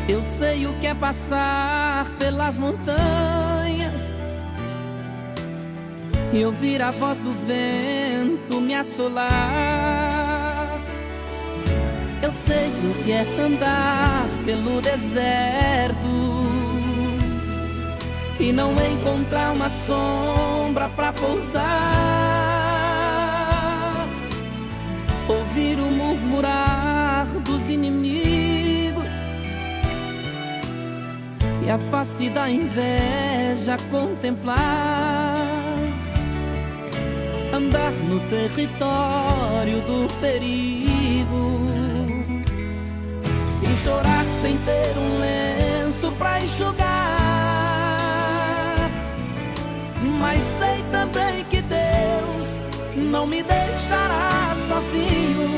Eu sei o que é passar pelas montanhas e ouvir a voz do vento me assolar. Eu sei o que é andar pelo deserto e não encontrar uma sombra pra pousar. Ouvir o murmurar dos inimigos e a face da inveja contemplar. Andar no território do perigo e chorar sem ter um lenço pra enxugar. Mas sei também que Deus não me deixará sozinho,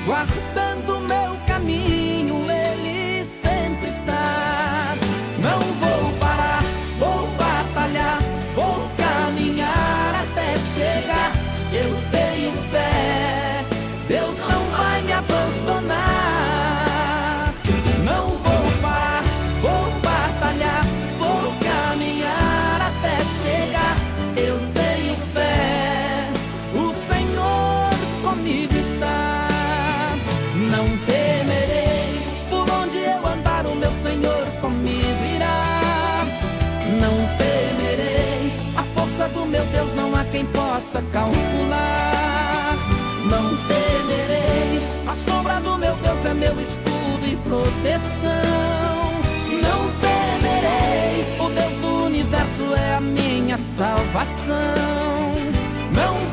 guardando meu caminho, Ele sempre está. Não vou parar, vou batalhar, vou caminhar até chegar. Eu tenho fé, Deus não vai me abandonar. Não vou parar, vou batalhar, vou caminhar até chegar. Eu tenho fé, o Senhor comigo está. Não temerei, por onde eu andar o meu Senhor comigo irá. Não temerei, a força do meu Deus não há quem possa calcular. Não temerei, a sombra do meu Deus é meu escudo e proteção. Não temerei, o Deus do universo é a minha salvação. Não